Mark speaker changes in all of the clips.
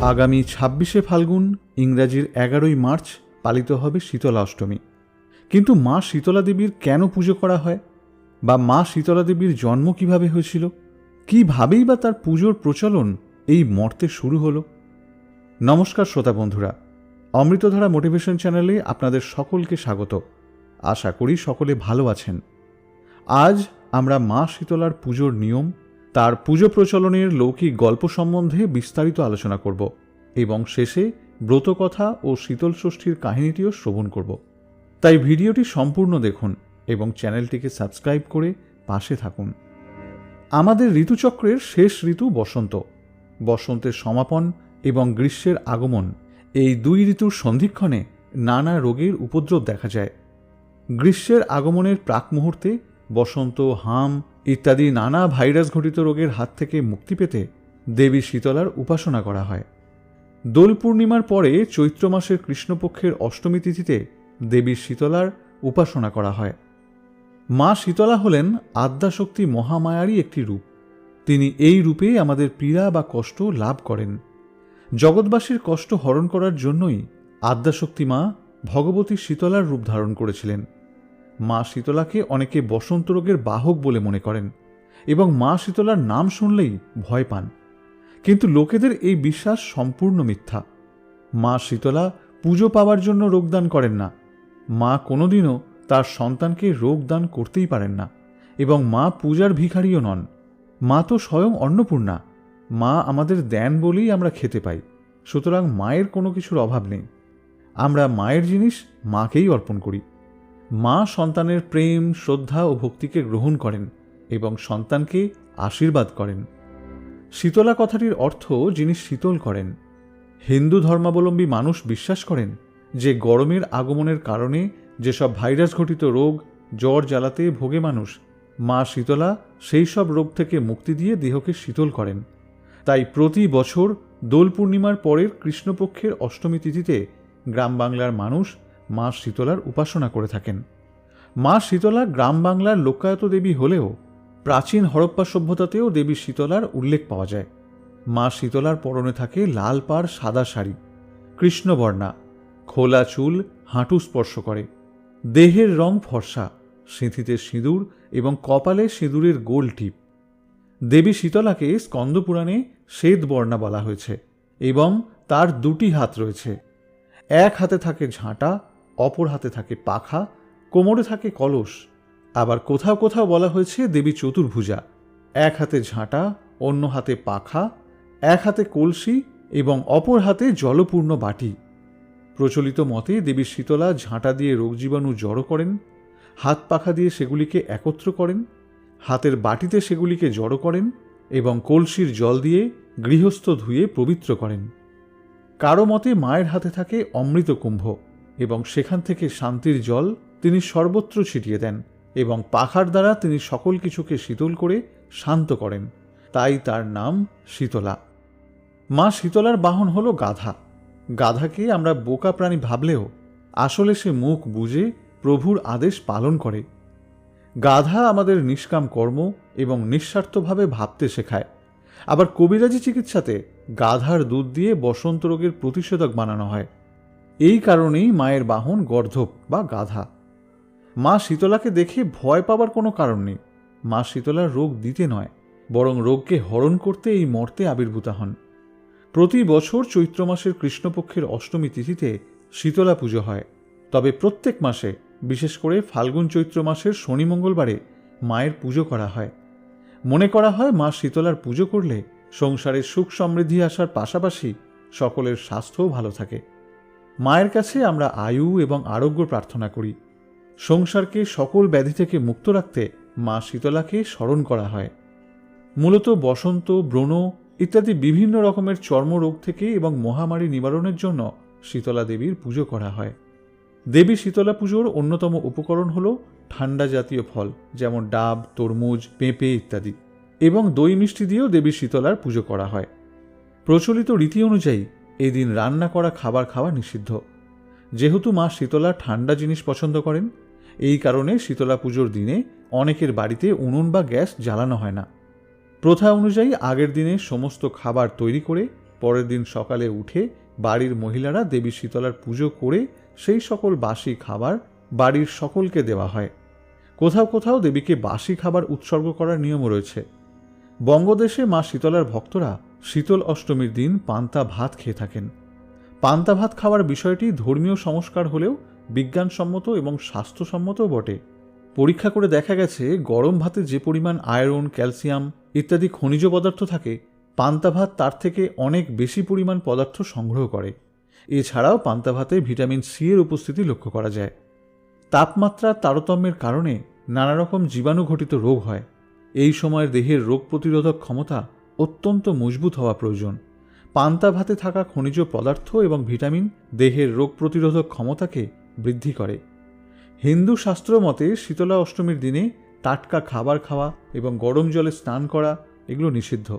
Speaker 1: আগামী ২৬শে ফাল্গুন ইংরাজির ১১ই মার্চ পালিত হবে শীতলা অষ্টমী। কিন্তু মা শীতলা দেবীর কেন পুজো করা হয়, বা মা শীতলা দেবীর জন্ম কিভাবে হয়েছিল, কীভাবেই বা তার পুজোর প্রচলন এই মর্তে শুরু হলো? নমস্কার শ্রোতা বন্ধুরা, অমৃতধারা মোটিভেশন চ্যানেলে আপনাদের সকলকে স্বাগত। আশা করি সকলে ভালো আছেন। আজ আমরা মা শীতলার পুজোর নিয়ম, তার পুজো প্রচলনের লৌকিক গল্প সম্বন্ধে বিস্তারিত আলোচনা করব এবং শেষে ব্রতকথা ও শীতল ষষ্ঠীর কাহিনীটিও শ্রবণ করব। তাই ভিডিওটি সম্পূর্ণ দেখুন এবং চ্যানেলটিকে সাবস্ক্রাইব করে পাশে থাকুন। আমাদের ঋতুচক্রের শেষ ঋতু বসন্ত। বসন্তের সমাপন এবং গ্রীষ্মের আগমন, এই দুই ঋতুর সন্ধিক্ষণে নানা রোগের উপদ্রব দেখা যায়। গ্রীষ্মের আগমনের প্রাক মুহূর্তে বসন্ত, হাম ইত্যাদি নানা ভাইরাস ঘটিত রোগের হাত থেকে মুক্তি পেতে দেবী শীতলার উপাসনা করা হয়। দোল পূর্ণিমার পরে চৈত্র মাসের কৃষ্ণপক্ষের অষ্টমী তিথিতে দেবী শীতলার উপাসনা করা হয়। মা শীতলা হলেন আদ্যাশক্তি মহামায়ারই একটি রূপ। তিনি এই রূপে আমাদের পীড়া বা কষ্ট লাভ করেন। জগৎবাসীর কষ্ট হরণ করার জন্যই আদ্যাশক্তি মা ভগবতী শীতলার রূপ ধারণ করেছিলেন। মা শীতলাকে অনেকে বসন্ত রোগের বাহক বলে মনে করেন এবং মা শীতলার নাম শুনলেই ভয় পান। কিন্তু লোকেদের এই বিশ্বাস সম্পূর্ণ মিথ্যা। মা শীতলা পুজো পাওয়ার জন্য রোগদান করেন না। মা কোনোদিনও তার সন্তানকে রোগদান করতেই পারেন না এবং মা পূজার ভিখারিও নন। মা তো স্বয়ং অন্নপূর্ণা। মা আমাদের দেন বলেই আমরা খেতে পাই। সুতরাং মায়ের কোনো কিছুর অভাব নেই। আমরা মায়ের জিনিস মাকেই অর্পণ করি। মা সন্তানের প্রেম, শ্রদ্ধা ও ভক্তিকে গ্রহণ করেন এবং সন্তানকে আশীর্বাদ করেন। শীতলা কথাটির অর্থ যিনি শীতল করেন। হিন্দু ধর্মাবলম্বী মানুষ বিশ্বাস করেন যে গরমের আগমনের কারণে যেসব ভাইরাস ঘটিত রোগ, জ্বর জ্বালাতে ভোগে মানুষ, মা শীতলা সেই সব রোগ থেকে মুক্তি দিয়ে দেহকে শীতল করেন। তাই প্রতি বছর দোল পূর্ণিমার পরের কৃষ্ণপক্ষের অষ্টমী তিথিতে গ্রাম বাংলার মানুষ মা শীতলার উপাসনা করে থাকেন। মা শীতলা গ্রাম বাংলার লোকায়ত দেবী হলেও প্রাচীন হরপ্পা সভ্যতাতেও দেবী শীতলার উল্লেখ পাওয়া যায়। মা শীতলার পরনে থাকে লাল পাড় সাদা শাড়ি, কৃষ্ণবর্ণা, খোলা চুল হাঁটু স্পর্শ করে, দেহের রং ফর্সা, সিঁথিতে সিঁদুর এবং কপালে সিঁদুরের গোল টিপ। দেবী শীতলাকে স্কন্দপুরাণে শ্বেতবর্ণা বলা হয়েছে এবং তার দুটি হাত রয়েছে। এক হাতে থাকে ঝাঁটা, অপর হাতে থাকে পাখা, কোমরে থাকে কলস। আবার কোথাও কোথাও বলা হয়েছে দেবী চতুর্ভুজা। এক হাতে ঝাঁটা, অন্য হাতে পাখা, এক হাতে কলসি এবং অপর হাতে জলপূর্ণ বাটি। প্রচলিত মতে দেবী শীতলা ঝাঁটা দিয়ে রোগ জীবাণু জড়ো করেন, হাত পাখা দিয়ে সেগুলিকে একত্র করেন, হাতের বাটিতে সেগুলিকে জড়ো করেন এবং কলসির জল দিয়ে গৃহস্থ ধুয়ে পবিত্র করেন। কারো মতে মায়ের হাতে থাকে অমৃত কুম্ভ এবং সেখান থেকে শান্তির জল তিনি সর্বত্র ছিটিয়ে দেন এবং পাখার দ্বারা তিনি সকল কিছুকে শীতল করে শান্ত করেন। তাই তার নাম শীতলা। মা শীতলার বাহন হল গাধা। গাধাকে আমরা বোকা প্রাণী ভাবলেও আসলে সে মুখ বুজে প্রভুর আদেশ পালন করে। গাধা আমাদের নিষ্কাম কর্ম এবং নিঃস্বার্থভাবে ভাবতে শেখায়। আবার কবিরাজি চিকিৎসাতে গাধার দুধ দিয়ে বসন্ত রোগের প্রতিষেধক বানানো হয়। এই কারণেই মায়ের বাহন গর্ধব বা গাধা। মা শীতলাকে দেখে ভয় পাবার কোনো কারণ নেই। মা শীতলার রোগ দিতে নয়, বরং রোগকে হরণ করতে এই মর্তে আবির্ভূতা হন। প্রতি বছর চৈত্র মাসের কৃষ্ণপক্ষের অষ্টমী তিথিতে শীতলা পুজো হয়। তবে প্রত্যেক মাসে, বিশেষ করে ফাল্গুন চৈত্র মাসের শনি মঙ্গলবারে মায়ের পুজো করা হয়। মনে করা হয় মা শীতলার পুজো করলে সংসারে সুখ সমৃদ্ধি আসার পাশাপাশি সকলের স্বাস্থ্যও ভালো থাকে। মায়ের কাছে আমরা আয়ু এবং আরোগ্য প্রার্থনা করি। সংসারকে সকল ব্যাধি থেকে মুক্ত রাখতে মা শীতলাকে স্মরণ করা হয়। মূলত বসন্ত, ব্রণ ইত্যাদি বিভিন্ন রকমের চর্মরোগ থেকে এবং মহামারী নিবারণের জন্য শীতলা দেবীর পুজো করা হয়। দেবী শীতলা পুজোর অন্যতম উপকরণ হল ঠান্ডা জাতীয় ফল, যেমন ডাব, তরমুজ, পেঁপে ইত্যাদি, এবং দই মিষ্টি দিয়েও দেবী শীতলার পুজো করা হয়। প্রচলিত রীতি অনুযায়ী এই দিন রান্না করা খাবার খাওয়া নিষিদ্ধ। যেহেতু মা শীতলা ঠান্ডা জিনিস পছন্দ করেন, এই কারণে শীতলা পুজোর দিনে অনেকের বাড়িতে উনুন বা গ্যাস জ্বালানো হয় না। প্রথা অনুযায়ী আগের দিনে সমস্ত খাবার তৈরি করে পরের দিন সকালে উঠে বাড়ির মহিলারা দেবী শীতলার পুজো করে সেই সকল বাসি খাবার বাড়ির সকলকে দেওয়া হয়। কোথাও কোথাও দেবীকে বাসি খাবার উৎসর্গ করার নিয়মও রয়েছে। বঙ্গদেশে মা শীতলার ভক্তরা শীতল অষ্টমীর দিন পান্তা ভাত খেয়ে থাকেন। পান্তা ভাত খাওয়ার বিষয়টি ধর্মীয় সংস্কার হলেও বিজ্ঞানসম্মত এবং স্বাস্থ্যসম্মতও বটে। পরীক্ষা করে দেখা গেছে গরম ভাতে যে পরিমাণ আয়রন, ক্যালসিয়াম ইত্যাদি খনিজ পদার্থ থাকে, পান্তা ভাত তার থেকে অনেক বেশি পরিমাণ পদার্থ সংগ্রহ করে। এছাড়াও পান্তা ভাতে ভিটামিন সি এর উপস্থিতি লক্ষ্য করা যায়। তাপমাত্রার তারতম্যের কারণে নানা রকম জীবাণুঘটিত রোগ হয়। এই সময়ের দেহের রোগ প্রতিরোধক ক্ষমতা অত্যন্ত মজবুত হওয়া প্রয়োজন। পান্তা ভাতে থাকা খনিজ পদার্থ এবং ভিটামিন দেহের রোগ প্রতিরোধক ক্ষমতাকে বৃদ্ধি করে। হিন্দু শাস্ত্র মতে শীতলা অষ্টমীর দিনে টাটকা খাবার খাওয়া এবং গরম জলে স্নান করা এগুলো নিষিদ্ধ।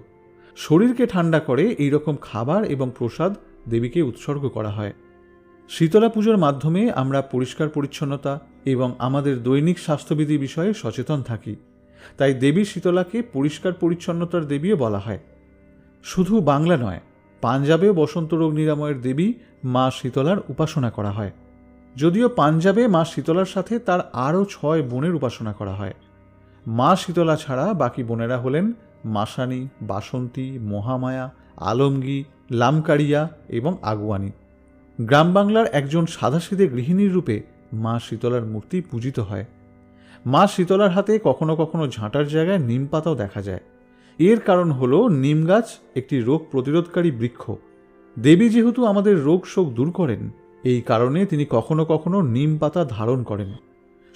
Speaker 1: শরীরকে ঠান্ডা করে এই রকম খাবার এবং প্রসাদ দেবীকে উৎসর্গ করা হয়। শীতলা পুজোর মাধ্যমে আমরা পরিষ্কার পরিচ্ছন্নতা এবং আমাদের দৈনিক স্বাস্থ্যবিধি বিষয়ে সচেতন থাকি। তাই দেবী শীতলাকে পরিষ্কার পরিচ্ছন্নতার দেবীও বলা হয়। শুধু বাংলা নয়, পাঞ্জাবেও বসন্ত রোগ নিরাময়ের দেবী মা শীতলার উপাসনা করা হয়। যদিও পাঞ্জাবে মা শীতলার সাথে তার আরও 6 বোনের উপাসনা করা হয়। মা শীতলা ছাড়া বাকি বোনেরা হলেন মাসানি, বাসন্তী, মহামায়া, আলমগী, লামকারিয়া এবং আগুয়ানি। গ্রাম বাংলার একজন সাদাসিধে গৃহিণীর রূপে মা শীতলার মূর্তি পূজিত হয়। মা শীতলার হাতে কখনো কখনো ঝাঁটার জায়গায় নিম পাতাও দেখা যায়। এর কারণ হল নিম গাছ একটি রোগ প্রতিরোধকারী বৃক্ষ। দেবী যেহেতু আমাদের রোগ শোক দূর করেন, এই কারণে তিনি কখনো কখনো নিম পাতা ধারণ করেন।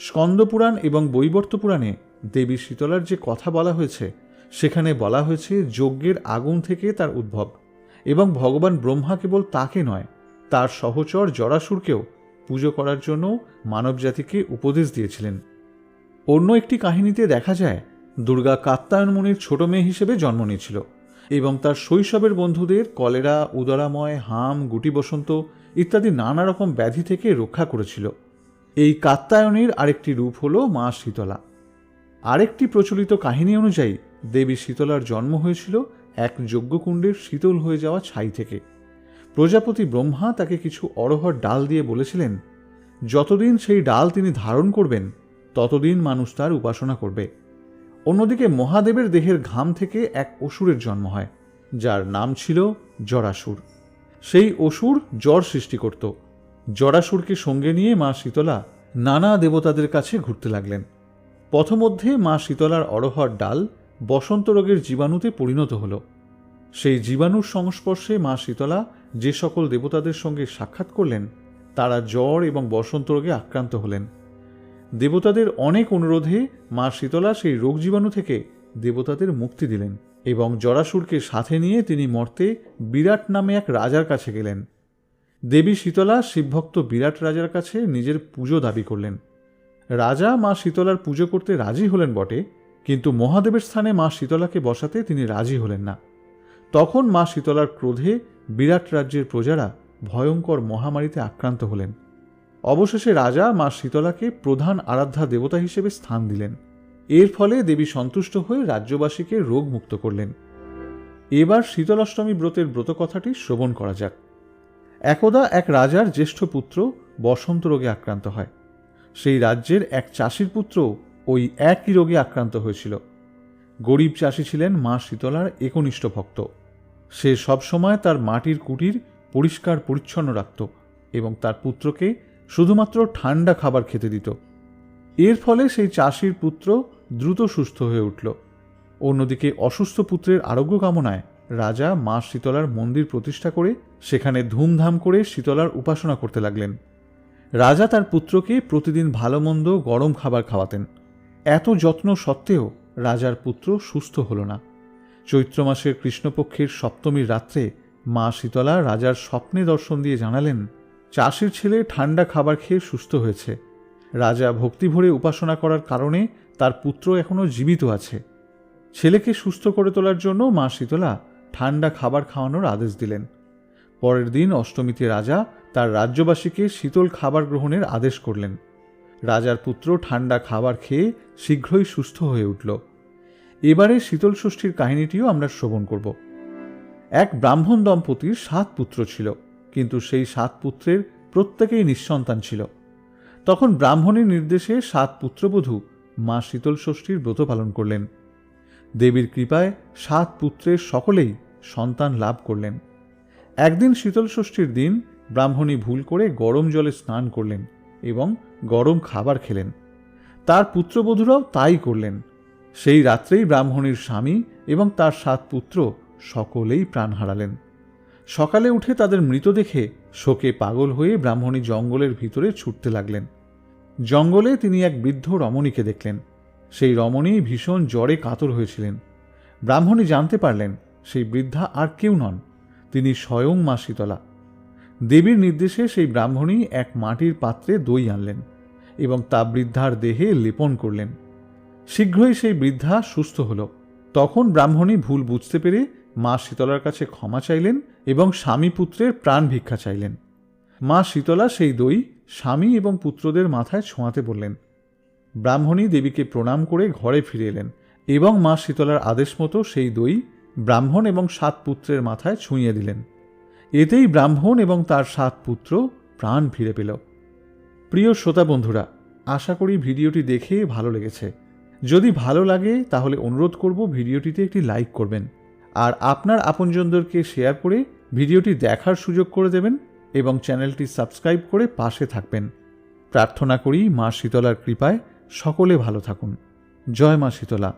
Speaker 1: স্কন্দপুরাণ এবং বৈবর্ত পুরাণে দেবী শীতলার যে কথা বলা হয়েছে, সেখানে বলা হয়েছে যজ্ঞের আগুন থেকে তার উদ্ভব এবং ভগবান ব্রহ্মা কেবল তাকে নয়, তার সহচর জরাসুরকেও পুজো করার জন্য মানবজাতিকে উপদেশ দিয়েছিলেন। অন্য একটি কাহিনীতে দেখা যায় দুর্গা কাত্যায়ন মুনির ছোট মেয়ে হিসেবে জন্ম নিয়েছিল এবং তার শৈশবের বন্ধুদের কলেরা, উদরাময়, হাম, গুটি বসন্ত ইত্যাদি নানা রকম ব্যাধি থেকে রক্ষা করেছিল। এই কাত্যায়নের আরেকটি রূপ হল মা শীতলা। আরেকটি প্রচলিত কাহিনী অনুযায়ী দেবী শীতলার জন্ম হয়েছিল এক যজ্ঞকুণ্ডের শীতল হয়ে যাওয়া ছাই থেকে। প্রজাপতি ব্রহ্মা তাকে কিছু অরহর ডাল দিয়ে বলেছিলেন, যতদিন সেই ডাল তিনি ধারণ করবেন ততদিন মানুষ তার উপাসনা করবে। অন্যদিকে মহাদেবের দেহের ঘাম থেকে এক অসুরের জন্ম হয়, যার নাম ছিল জরাসুর। সেই অসুর জ্বর সৃষ্টি করত। জরাসুরকে সঙ্গে নিয়ে মা শীতলা নানা দেবতাদের কাছে ঘুরতে লাগলেন। পথমধ্যে মা শীতলার অরহর ডাল বসন্ত রোগের জীবাণুতে পরিণত হল। সেই জীবাণুর সংস্পর্শে মা শীতলা যে সকল দেবতাদের সঙ্গে সাক্ষাৎ করলেন, তারা জ্বর এবং বসন্ত রোগে আক্রান্ত হলেন। দেবতাদের অনেক অনুরোধে মা শীতলা সেই রোগ জীবাণু থেকে দেবতাদের মুক্তি দিলেন এবং জরাসুরকে সাথে নিয়ে তিনি মর্তে বিরাট নামে এক রাজার কাছে গেলেন। দেবী শীতলা শিবভক্ত বিরাট রাজার কাছে নিজের পুজো দাবি করলেন। রাজা মা শীতলার পুজো করতে রাজি হলেন বটে, কিন্তু মহাদেবের স্থানে মা শীতলাকে বসাতে তিনি রাজি হলেন না। তখন মা শীতলার ক্রোধে বিরাট রাজ্যের প্রজারা ভয়ঙ্কর মহামারীতে আক্রান্ত হলেন। অবশেষে রাজা মা শীতলাকে প্রধান আরাধ্যা দেবতা হিসেবে স্থান দিলেন। এর ফলে দেবী সন্তুষ্ট হয়ে রাজ্যবাসীকে রোগ মুক্ত করলেন। এবার শীতলাষ্টমী ব্রতের ব্রত কথাটি শ্রবণ করা যাক। একদা এক রাজার জ্যেষ্ঠ পুত্র বসন্ত রোগে আক্রান্ত হয়। সেই রাজ্যের এক চাষির পুত্র ওই একই রোগে আক্রান্ত হয়েছিল। গরিব চাষি ছিলেন মা শীতলার একনিষ্ঠ ভক্ত। সে সবসময় তার মাটির কুটির পরিষ্কার পরিচ্ছন্ন রাখত এবং তার পুত্রকে শুধুমাত্র ঠান্ডা খাবার খেতে দিত। এর ফলে সেই চাষির পুত্র দ্রুত সুস্থ হয়ে উঠল। অন্যদিকে অসুস্থ পুত্রের আরোগ্য কামনায় রাজা মা শীতলার মন্দির প্রতিষ্ঠা করে সেখানে ধুমধাম করে শীতলার উপাসনা করতে লাগলেন। রাজা তার পুত্রকে প্রতিদিন ভালো মন্দ গরম খাবার খাওয়াতেন। এত যত্ন সত্ত্বেও রাজার পুত্র সুস্থ হল না। চৈত্র মাসের কৃষ্ণপক্ষের সপ্তমীর রাত্রে মা শীতলা রাজার স্বপ্নে দর্শন দিয়ে জানালেন, চাষির ছেলে ঠান্ডা খাবার খেয়ে সুস্থ হয়েছে। রাজা ভক্তিভরে উপাসনা করার কারণে তার পুত্র এখনও জীবিত আছে। ছেলেকে সুস্থ করে তোলার জন্য মা শীতলা ঠান্ডা খাবার খাওয়ানোর আদেশ দিলেন। পরের দিন অষ্টমীতে রাজা তার রাজ্যবাসীকে শীতল খাবার গ্রহণের আদেশ করলেন। রাজার পুত্র ঠান্ডা খাবার খেয়ে শীঘ্রই সুস্থ হয়ে উঠল। এবারে শীতল ষষ্ঠীর কাহিনীটিও আমরা শ্রবণ করব। এক ব্রাহ্মণ দম্পতির 7 পুত্র ছিল, কিন্তু সেই 7 পুত্রের প্রত্যেকেই নিঃসন্তান ছিল। তখন ব্রাহ্মণের নির্দেশে 7 পুত্রবধূ মা শীতল ষষ্ঠীর ব্রত পালন করলেন। দেবীর কৃপায় 7 পুত্রের সকলেই সন্তান লাভ করলেন। একদিন শীতল ষষ্ঠীর দিন ব্রাহ্মণী ভুল করে গরম জলে স্নান করলেন এবং গরম খাবার খেলেন। তার পুত্রবধূরাও তাই করলেন। সেই রাত্রেই ব্রাহ্মণীর স্বামী এবং তার 7 পুত্র সকলেই প্রাণ হারালেন। সকালে উঠে তাদের মৃত দেখে শোকে পাগল হয়ে ব্রাহ্মণী জঙ্গলের ভিতরে ছুটতে লাগলেন। জঙ্গলে তিনি এক বৃদ্ধ রমণীকে দেখলেন। সেই রমণী ভীষণ জ্বরে কাতর হয়েছিলেন। ব্রাহ্মণী জানতে পারলেন সেই বৃদ্ধা আর কেউ নন, তিনি স্বয়ং মা শীতলা। দেবীর নির্দেশে সেই ব্রাহ্মণী এক মাটির পাত্রে দই আনলেন এবং তা বৃদ্ধার দেহে লেপন করলেন। শীঘ্রই সেই বৃদ্ধা সুস্থ হল। তখন ব্রাহ্মণী ভুল বুঝতে পেরে মা শীতলার কাছে ক্ষমা চাইলেন এবং স্বামী পুত্রের প্রাণ ভিক্ষা চাইলেন। মা শীতলা সেই দই স্বামী এবং পুত্রদের মাথায় ছোঁয়াতে বললেন। ব্রাহ্মণী দেবীকে প্রণাম করে ঘরে ফিরে এলেন এবং মা শীতলার আদেশ মতো সেই দই ব্রাহ্মণ এবং 7 পুত্রের মাথায় ছুঁয়ে দিলেন। এতেই ব্রাহ্মণ এবং তার 7 পুত্র প্রাণ ফিরে পেল। প্রিয় শ্রোতা বন্ধুরা, আশা করি ভিডিওটি দেখে ভালো লেগেছে। যদি ভালো লাগে তাহলে অনুরোধ করব ভিডিওটিতে একটি লাইক করবেন আর আপনার আপনজনদেরকে শেয়ার করে ভিডিওটি দেখার সুযোগ করে দেবেন এবং চ্যানেলটি সাবস্ক্রাইব করে পাশে থাকবেন। প্রার্থনা করি মা শীতলার কৃপায় সকলে ভালো থাকুন। জয় মা শীতলা।